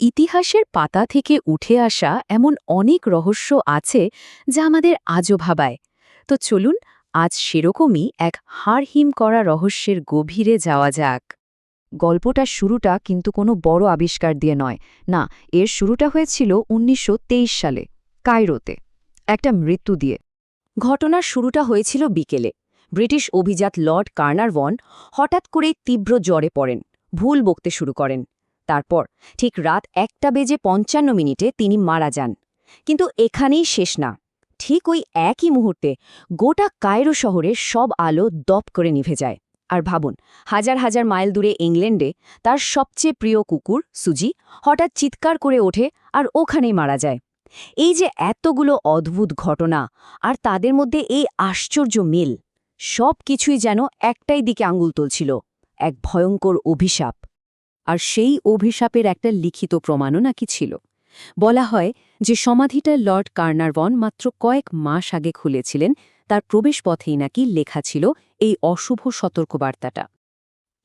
ইতিহাসের পাতা থেকে উঠে আসা এমন অনেক রহস্য আছে যা আমাদের আজও ভাবায়। তো চলুন আজ সেরকমই এক হাড়হিম করা রহস্যের গভীরে যাওয়া যাক। গল্পটার শুরুটা কিন্তু কোনো বড় আবিষ্কার দিয়ে নয়, না, এর শুরুটা হয়েছিল ১৯২৩ সালে কায়রোতে একটা মৃত্যু দিয়ে। ঘটনার শুরুটা হয়েছিল বিকেলে। ব্রিটিশ অভিজাত লর্ড কার্নারভন হঠাৎ করেই তীব্র জ্বরে পড়েন, ভুল বকতে শুরু করেন। তারপর ঠিক রাত ১:৫৫ তিনি মারা যান। কিন্তু এখানেই শেষ না। ঠিক ওই একই মুহূর্তে গোটা কায়রো শহরের সব আলো দপ করে নিভে যায়। আর ভাবুন, হাজার হাজার মাইল দূরে ইংল্যান্ডে তার সবচেয়ে প্রিয় কুকুর সুজি হঠাৎ চিৎকার করে ওঠে আর ওখানেই মারা যায়। এই যে এতগুলো অদ্ভুত ঘটনা আর তাদের মধ্যে এই আশ্চর্য মিল, সব কিছুই যেন একটাই দিকে আঙুল তুলছিল, এক ভয়ঙ্কর অভিশাপ। আর সেই অভিশাপের একটা লিখিত প্রমাণও নাকি ছিল। বলা হয় যে সমাধিটা লর্ড কার্নারভন মাত্র কয়েক মাস আগে খুলেছিলেন, তার প্রবেশপথেই নাকি লেখা ছিল এই অশুভ সতর্কবার্তাটা।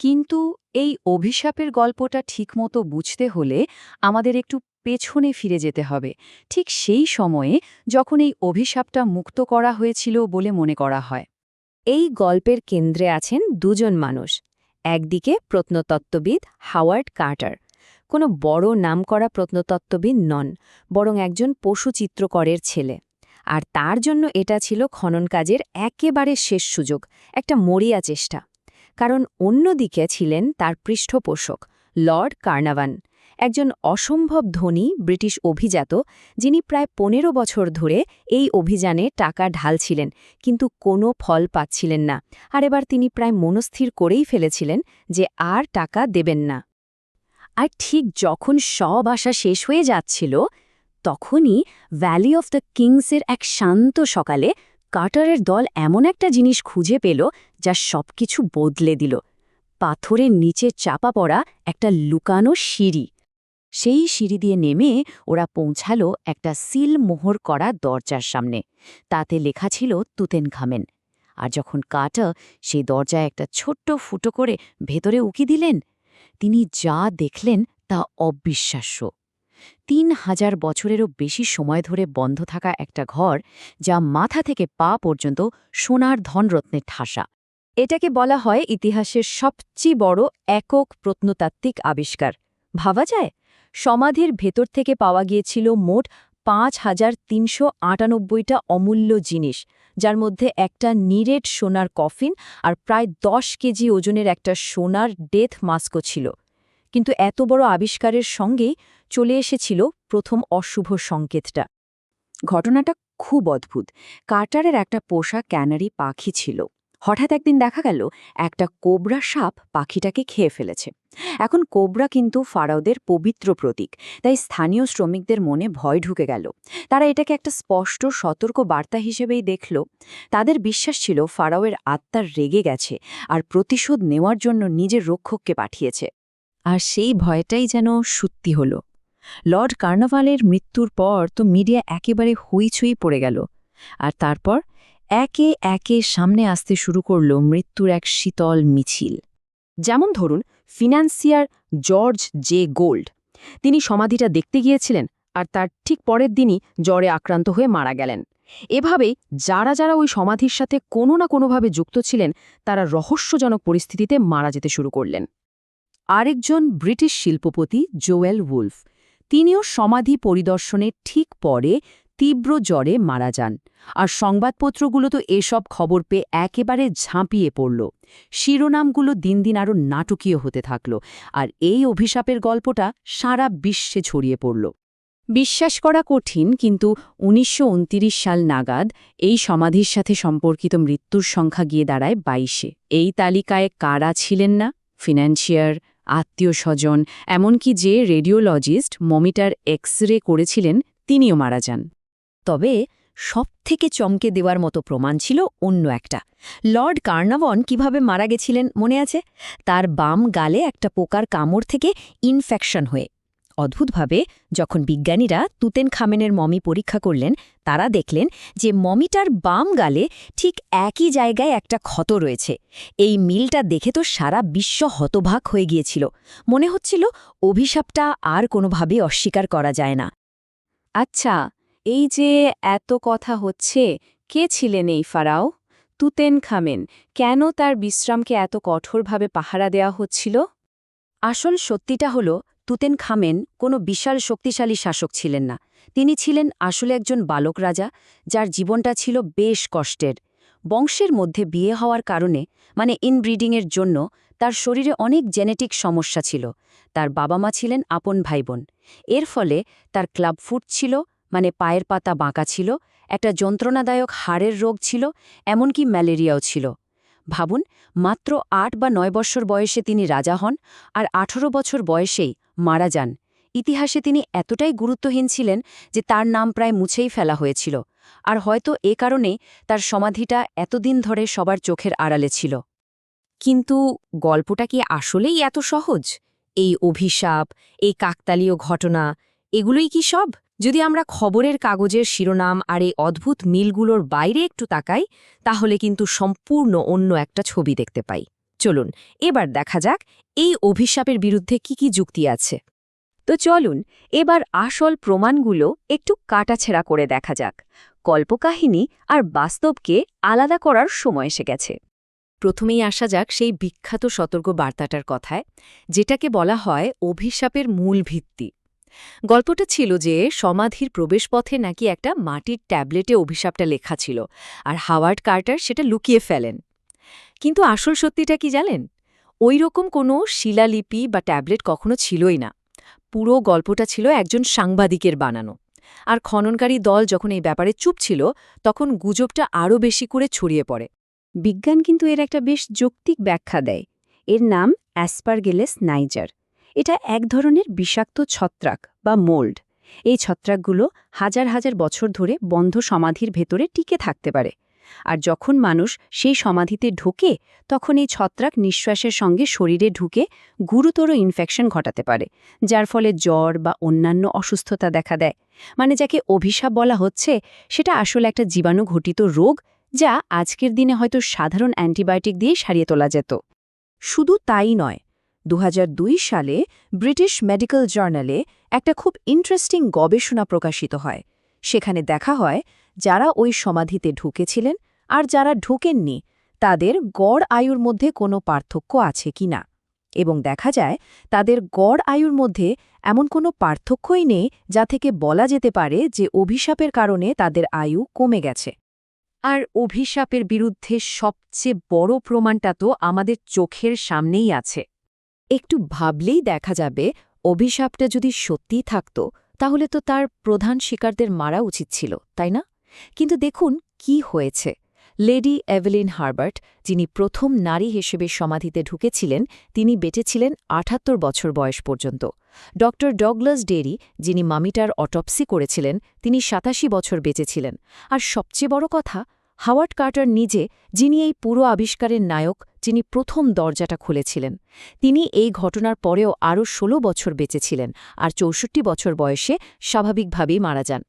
কিন্তু এই অভিশাপের গল্পটা ঠিকমতো বুঝতে হলে আমাদের একটু পেছনে ফিরে যেতে হবে, ঠিক সেই সময়ে যখন এই অভিশাপটা মুক্ত করা হয়েছিল বলে মনে করা হয়। এই গল্পের কেন্দ্রে আছেন দুজন মানুষ। একদিকে প্রত্নতত্ত্ববিদ হাওয়ার্ড কার্টার, কোনো বড় নামকরা প্রত্নতত্ত্ববিদ নন, বরং একজন পশু চিত্রকরের ছেলে। আর তার জন্য এটা ছিল খনন কাজের একেবারে শেষ সুযোগ, একটা মরিয়া চেষ্টা। কারণ অন্যদিকে ছিলেন তার পৃষ্ঠপোষক লর্ড কার্নাভান, একজন অসম্ভব ধনী ব্রিটিশ অভিজাত, যিনি প্রায় ১৫ বছর ধরে এই অভিযানে টাকা ঢালছিলেন, কিন্তু কোনো ফল পাচ্ছিলেন না। আর এবার তিনি প্রায় মনস্থির করেই ফেলেছিলেন যে আর টাকা দেবেন না। আর ঠিক যখন সব আশা শেষ হয়ে যাচ্ছিল, তখনই ভ্যালি অফ দ্য কিংসের এক শান্ত সকালে কার্টারের দল এমন একটা জিনিস খুঁজে পেল যা সবকিছু বদলে দিল। পাথরের নিচে চাপা পড়া একটা লুকানো সিঁড়ি। সেই সিঁড়ি দিয়ে নেমে ওরা পৌঁছালো একটা সিল মোহর করা দরজার সামনে। তাতে লেখা ছিল তুতেনখামেন। আর যখন কার্টার সেই দরজায় একটা ছোট্ট ফুটো করে ভেতরে উকি দিলেন, তিনি যা দেখলেন তা অবিশ্বাস্য। ৩,০০০ বছরেরও বেশি সময় ধরে বন্ধ থাকা একটা ঘর, যা মাথা থেকে পা পর্যন্ত সোনার ধনরত্নে ঠাসা। এটাকে বলা হয় ইতিহাসের সবচেয়ে বড় একক প্রত্নতাত্ত্বিক আবিষ্কার। ভাবা যায়, সমাধির ভেতর থেকে পাওয়া গিয়েছিল মোট ৫,৩৯৮টা অমূল্য জিনিস, যার মধ্যে একটা নিরেট সোনার কফিন আর প্রায় ১০ কেজি ওজনের একটা সোনার ডেথ মাস্কও ছিল। কিন্তু এত বড় আবিষ্কারের সঙ্গেই চলে এসেছিল প্রথম অশুভ সংকেতটা। ঘটনাটা খুব অদ্ভুত। কার্টারের একটা পোষা ক্যানারি পাখি ছিল। হঠাৎ একদিন দেখা গেল একটা কোবরা সাপ পাখিটাকে খেয়ে ফেলেছে। এখন কোবরা কিন্তু ফারাওদের পবিত্র প্রতীক, তাই স্থানীয় শ্রমিকদের মনে ভয় ঢুকে গেল। তারা এটাকে একটা স্পষ্ট সতর্ক বার্তা হিসেবেই দেখল। তাদের বিশ্বাস ছিল ফারাওয়ের আত্মার রেগে গেছে আর প্রতিশোধ নেওয়ার জন্য নিজের রক্ষককে পাঠিয়েছে। আর সেই ভয়টাই যেন সত্যি হল। লর্ড কার্নাভালের মৃত্যুর পর তো মিডিয়া একেবারে হইচই পড়ে গেল। আর তারপর একে একে সামনে আসতে শুরু করল মৃত্যুর এক শীতল মিছিল। যেমন ধরুন, ফিন্যান্সিয়ার জর্জ জে গোল্ড। তিনি সমাধিটা দেখতে গিয়েছিলেন আর তার ঠিক পরের দিনই জ্বরে আক্রান্ত হয়ে মারা গেলেন। এভাবেই যারা যারা ওই সমাধির সাথে কোনো না কোনোভাবে যুক্ত ছিলেন, তারা রহস্যজনক পরিস্থিতিতে মারা যেতে শুরু করলেন। আরেকজন ব্রিটিশ শিল্পপতি জোয়েল উলফ, তিনিও সমাধি পরিদর্শনের ঠিক পরে তীব্র জ্বরে মারা যান। আর সংবাদপত্রগুলো তো এসব খবর পেয়ে একেবারে ঝাঁপিয়ে পড়ল। শিরোনামগুলো দিন দিন আরও নাটকীয় হতে থাকল, আর এই অভিশাপের গল্পটা সারা বিশ্বে ছড়িয়ে পড়ল। বিশ্বাস করা কঠিন, কিন্তু ১৯২৯ সাল নাগাদ এই সমাধির সাথে সম্পর্কিত মৃত্যুর সংখ্যা গিয়ে দাঁড়ায় ২২-এ। এই তালিকায় কারা ছিলেন না? ফিন্যান্সিয়ার, আত্মীয়-স্বজন, এমনকি যে রেডিওলজিস্ট মমিটার এক্স-রে করেছিলেন, তিনিও মারা যান। তবে সবথেকে চমকে দেওয়ার মতো প্রমাণ ছিল অন্য একটা। লর্ড কার্নাভন কিভাবে মারা গেছিলেন মনে আছে? তার বাম গালে একটা পোকার কামড় থেকে ইনফেকশন হয়ে। অদ্ভুতভাবে যখন বিজ্ঞানীরা তুতেনখামেনের মমি পরীক্ষা করলেন তারা দেখলেন যে মমিটার বাম গালে ঠিক একই জায়গায় একটা ক্ষত রয়েছে। এই মিলটা দেখে তো সারা বিশ্ব হতবাক হয়ে গিয়েছিল। মনে হচ্ছিল অভিশাপটা আর কোনোভাবে অস্বীকার করা যায় না। আচ্ছা, এই যে এত কথা হচ্ছে, কে ছিলেন এই ফারাও তুতেনখামেন? কেন তার বিশ্রামকে এত কঠোরভাবে পাহারা দেওয়া হচ্ছিল? আসল সত্যিটা হল, তুতেনখামেন কোনো বিশাল শক্তিশালী শাসক ছিলেন না। তিনি ছিলেন আসলে একজন বালক রাজা, যার জীবনটা ছিল বেশ কষ্টের। বংশের মধ্যে বিয়ে হওয়ার কারণে, মানে ইনব্রিডিংয়ের জন্য, তার শরীরে অনেক জেনেটিক সমস্যা ছিল। তার বাবা মা ছিলেন আপন ভাইবোন। এর ফলে তার ক্লাবফুট ছিল, মানে পায়ের পাতা বাঁকা ছিল, একটা যন্ত্রণাদায়ক হাড়ের রোগ ছিল, এমনকি ম্যালেরিয়াও ছিল। ভাবুন, মাত্র ৮ বা ৯ বছর বয়সে তিনি রাজা হন, আর ১৮ বছর বয়সেই মারা যান। ইতিহাসে তিনি এতটাই গুরুত্বহীন ছিলেন যে তার নাম প্রায় মুছেই ফেলা হয়েছিল, আর হয়তো এ কারণেই তার সমাধিটা এতদিন ধরে সবার চোখের আড়ালে ছিল। কিন্তু গল্পটা কি আসলেই এত সহজ? এই অভিশাপ, এই কাকতালীয় ঘটনা, এগুলোই কি সব? যদি আমরা খবরের কাগজের শিরোনাম আর এই অদ্ভুত মিলগুলোর বাইরে একটু তাকাই, তাহলে কিন্তু সম্পূর্ণ অন্য একটা ছবি দেখতে পাই। চলুন এবার দেখা যাক এই অভিশাপের বিরুদ্ধে কি যুক্তি আছে। তো চলুন এবার আসল প্রমাণগুলো একটু কাটাছেঁড়া করে দেখা যাক। কল্পকাহিনী আর বাস্তবকে আলাদা করার সময় এসে গেছে। প্রথমেই আসা যাক সেই বিখ্যাত সতর্ক বার্তাটার কথায়, যেটাকে বলা হয় অভিশাপের মূল ভিত্তি। গল্পটা ছিল যে সমাধির প্রবেশপথে নাকি একটা মাটির ট্যাবলেটে অভিশাপটা লেখা ছিল, আর হাওয়ার্ড কার্টার সেটা লুকিয়ে ফেলেন। কিন্তু আসল সত্যিটা কি জানেন? ওই রকম কোনো শিলালিপি বা ট্যাবলেট কখনো ছিলই না। পুরো গল্পটা ছিল একজন সাংবাদিকের বানানো। আর খননকারী দল যখন এই ব্যাপারে চুপ ছিল, তখন গুজবটা আরও বেশি করে ছড়িয়ে পড়ে। বিজ্ঞান কিন্তু এর একটা বেশ যৌক্তিক ব্যাখ্যা দেয়। এর নাম অ্যাসপারগিলাস নাইজার। এটা এক ধরনের বিষাক্ত ছত্রাক বা মোল্ড। এই ছত্রাকগুলো হাজার হাজার বছর ধরে বন্ধ সমাধির ভেতরে টিকে থাকতে পারে। আর যখন মানুষ সেই সমাধিতে ঢোকে, তখন এই ছত্রাক নিঃশ্বাসের সঙ্গে শরীরে ঢুকে গুরুতর ইনফেকশন ঘটাতে পারে, যার ফলে জ্বর বা অন্যান্য অসুস্থতা দেখা দেয়। মানে যাকে অভিশাপ বলা হচ্ছে, সেটা আসলে একটা জীবাণুঘটিত রোগ, যা আজকের দিনে হয়তো সাধারণ অ্যান্টিবায়োটিক দিয়ে সারিয়ে তোলা যেত। শুধু তাই নয়, ২০০২ সালে ব্রিটিশ মেডিকেল জার্নালে একটা খুব ইন্টারেস্টিং গবেষণা প্রকাশিত হয়। সেখানে দেখা হয় যারা ওই সমাধিতে ঢুকেছিলেন আর যারা ঢোকেননি, তাদের গড় আয়ুর মধ্যে কোনো পার্থক্য আছে কিনা। এবং দেখা যায় তাদের গড় আয়ুর মধ্যে এমন কোনো পার্থক্যই নেই যা থেকে বলা যেতে পারে যে অভিশাপের কারণে তাদের আয়ু কমে গেছে। আর অভিশাপের বিরুদ্ধে সবচেয়ে বড় প্রমাণটা তো আমাদের চোখের সামনেই আছে। একটু ভাবলেই দেখা যাবে, অভিশাপটা যদি সত্যিই থাকত, তাহলে তো তার প্রধান শিকারদের মারা উচিত ছিল, তাই না? কিন্তু দেখুন কি হয়েছে। লেডি এভেলিন হার্বার্ট, যিনি প্রথম নারী হিসেবে সমাধিতে ঢুকেছিলেন, তিনি বেঁচেছিলেন ৭৮ বছর বয়স পর্যন্ত। ড ডগলাস ডেরি, যিনি মামিটার অটপসি করেছিলেন, তিনি ৮৭ বছর বেঁচেছিলেন। আর সবচেয়ে বড় কথা, হাওয়ার্ড কার্টার নিজে, যিনি এই পুরো আবিষ্কারের নায়ক, যিনি প্রথম দরজাটা খুলেছিলেন, তিনি এই ঘটনার পরেও আরও ১৬ বছর বেঁচেছিলেন আর ৬৪ বছর বয়সে স্বাভাবিকভাবেই মারা যান।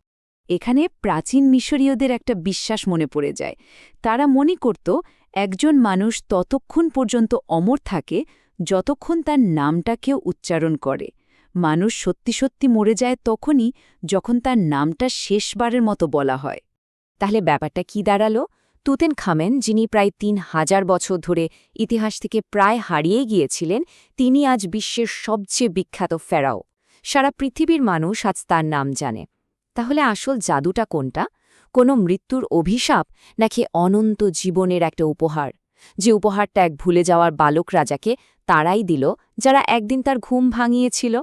এখানে প্রাচীন মিশরীয়দের একটা বিশ্বাস মনে পড়ে যায়। তারা মনে করত একজন মানুষ ততক্ষণ পর্যন্ত অমর থাকে যতক্ষণ তার নামটা কেউ উচ্চারণ করে। মানুষ সত্যি সত্যি মরে যায় তখনই যখন তার নামটা শেষবারের মতো বলা হয়। তাহলে ব্যাপারটা কি দাঁড়ালো? তুতেনখামেন, যিনি প্রায় ৩,০০০ বছর ধরে ইতিহাস থেকে প্রায় হারিয়ে গিয়েছিলেন, তিনি আজ বিশ্বের সবচেয়ে বিখ্যাত ফেরাও। সারা পৃথিবীর মানুষ আজ তার নাম জানে। তাহলে আসল জাদুটা কোনটা? কোনো মৃত্যুর অভিশাপ, নাকি অনন্ত জীবনের একটা উপহার? যে উপহারটা এক ভুলে যাওয়ার বালক রাজাকে তারাই দিল, যারা একদিন তার ঘুম ভাঙিয়েছিল।